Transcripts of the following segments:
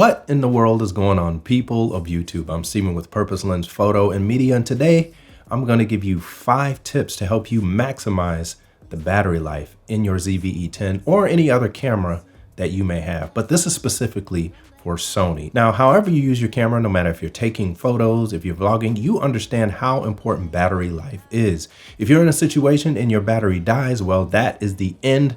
What in the world is going on, people of YouTube? I'm Steven with Purpose Lens Photo and Media, and today I'm going to give you 5 tips to help you maximize the battery life in your ZV E10 or any other camera that you may have. But this is specifically for Sony. Now, however you use your camera, no matter if you're taking photos, if you're vlogging, you understand how important battery life is. If you're in a situation and your battery dies, well, that is the end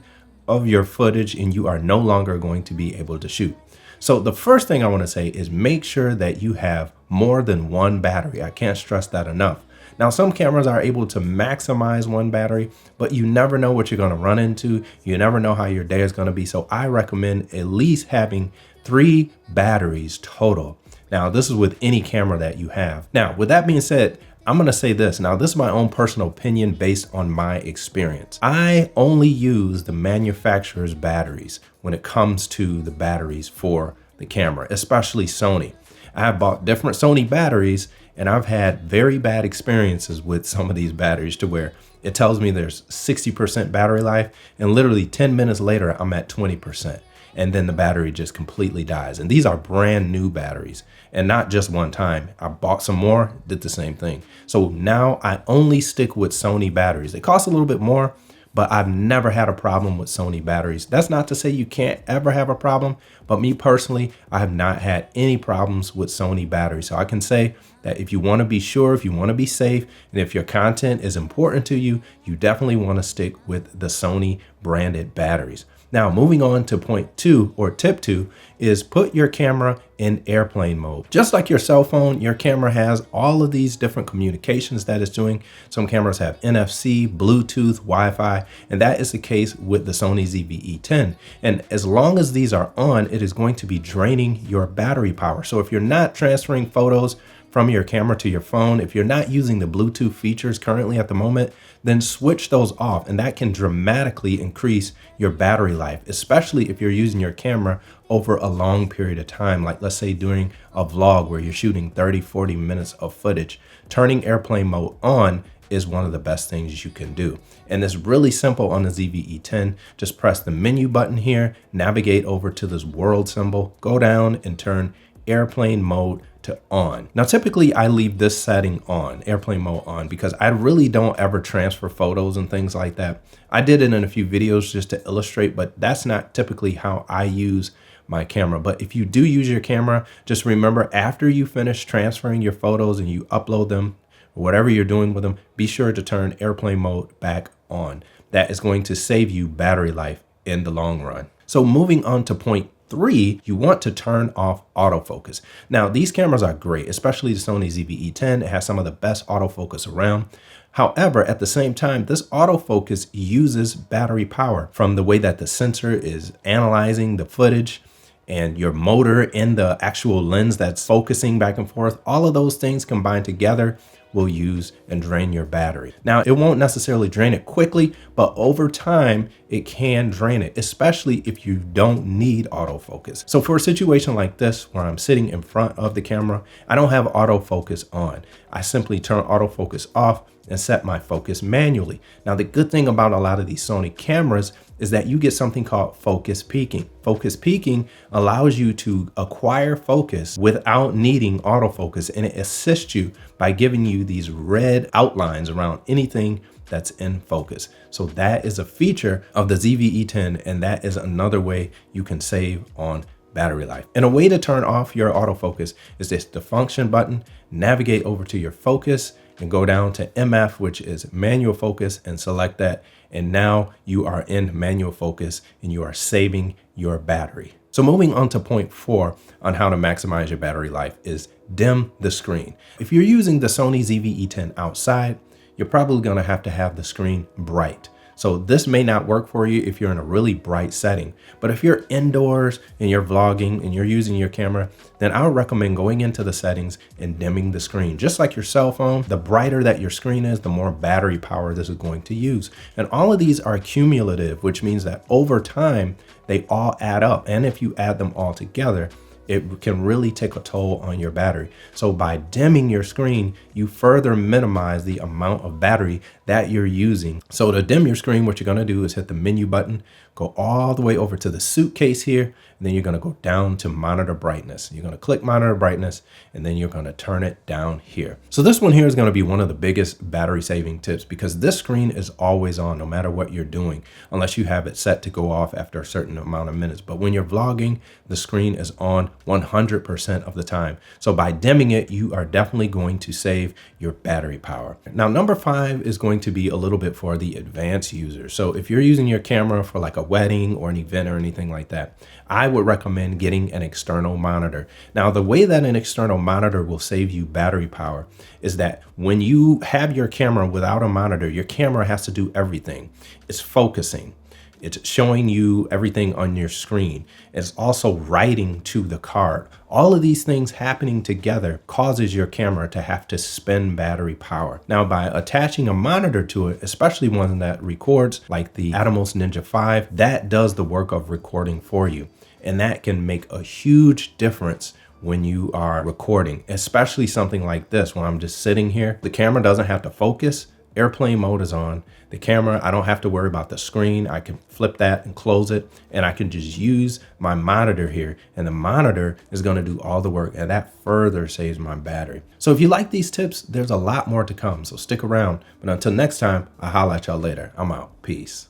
of your footage and you are no longer going to be able to shoot. So the first thing I want to say is make sure that you have more than one battery. I can't stress that enough. Now, some cameras are able to maximize one battery, but you never know what you're going to run into. You never know how your day is going to be. So I recommend at least having 3 batteries total. Now, this is with any camera that you have. Now, with that being said, I'm going to say this. Now, this is my own personal opinion based on my experience. I only use the manufacturer's batteries when it comes to the batteries for the camera, especially Sony. I have bought different Sony batteries and I've had very bad experiences with some of these batteries to where it tells me there's 60% battery life and literally 10 minutes later, I'm at 20%. And then the battery just completely dies. And these are brand new batteries and not just one time. I bought some more, did the same thing. So now I only stick with Sony batteries. They cost a little bit more, but I've never had a problem with Sony batteries. That's not to say you can't ever have a problem, but me personally, I have not had any problems with Sony batteries. So I can say that if you want to be sure, if you want to be safe, and if your content is important to you, you definitely want to stick with the Sony branded batteries. Now, moving on to point 2 or tip 2 is put your camera in airplane mode. Just like your cell phone, your camera has all of these different communications that it's doing. Some cameras have NFC, Bluetooth, Wi-Fi, and that is the case with the Sony ZV E10. And as long as these are on, it is going to be draining your battery power. So if you're not transferring photos from your camera to your phone, if you're not using the Bluetooth features currently at the moment, then switch those off, and that can dramatically increase your battery life, especially if you're using your camera over a long period of time. Like let's say during a vlog where you're shooting 30-40 minutes of footage, turning airplane mode on is one of the best things you can do. And it's really simple on the ZV E10. Just press the menu button here, navigate over to this world symbol, go down and turn airplane mode to on. Now, typically I leave this setting on, airplane mode on, because I really don't ever transfer photos and things like that. I did it in a few videos just to illustrate, but that's not typically how I use my camera. But if you do use your camera, just remember after you finish transferring your photos and you upload them, or whatever you're doing with them, be sure to turn airplane mode back on. That is going to save you battery life in the long run. So moving on to point 3, you want to turn off autofocus. Now, these cameras are great, especially the Sony ZV E10. It has some of the best autofocus around. However, at the same time, this autofocus uses battery power from the way that the sensor is analyzing the footage and your motor in the actual lens that's focusing back and forth. All of those things combined together will use and drain your battery. Now, it won't necessarily drain it quickly, but over time, it can drain it, especially if you don't need autofocus. So for a situation like this, where I'm sitting in front of the camera, I don't have autofocus on. I simply turn autofocus off and set my focus manually. Now, the good thing about a lot of these Sony cameras is that you get something called focus peaking. Focus peaking allows you to acquire focus without needing autofocus, and it assists you by giving you these red outlines around anything that's in focus. So that is a feature of the ZV E10, and that is another way you can save on battery life. And a way to turn off your autofocus is this, the function button, navigate over to your focus and go down to MF, which is manual focus, and select that. And now you are in manual focus and you are saving your battery. So moving on to point 4 on how to maximize your battery life is dim the screen. If you're using the Sony ZV E10 outside, you're probably gonna have to have the screen bright. So this may not work for you if you're in a really bright setting, but if you're indoors and you're vlogging and you're using your camera, then I would recommend going into the settings and dimming the screen. Just like your cell phone, the brighter that your screen is, the more battery power this is going to use. And all of these are cumulative, which means that over time, they all add up. And if you add them all together, it can really take a toll on your battery. So by dimming your screen, you further minimize the amount of battery that you're using. So to dim your screen, what you're gonna do is hit the menu button, go all the way over to the suitcase here, and then you're going to go down to monitor brightness. You're going to click monitor brightness, and then you're going to turn it down here. So this one here is going to be one of the biggest battery saving tips, because this screen is always on no matter what you're doing, unless you have it set to go off after a certain amount of minutes. But when you're vlogging, the screen is on 100% of the time. So by dimming it, you are definitely going to save your battery power. Now, number 5 is going to be a little bit for the advanced users. So if you're using your camera for like a wedding or an event or anything like that, I would recommend getting an external monitor. Now, the way that an external monitor will save you battery power is that when you have your camera without a monitor, your camera has to do everything. It's focusing. It's showing you everything on your screen. It's also writing to the card. All of these things happening together causes your camera to have to spend battery power. Now, by attaching a monitor to it, especially one that records like the Atomos Ninja 5, that does the work of recording for you. And that can make a huge difference when you are recording, especially something like this. When I'm just sitting here, the camera doesn't have to focus. Airplane mode is on. The camera, I don't have to worry about the screen. I can flip that and close it, and I can just use my monitor here, and the monitor is going to do all the work, and that further saves my battery. So if you like these tips, there's a lot more to come, so stick around. But until next time, I'll holla at y'all later. I'm out. Peace.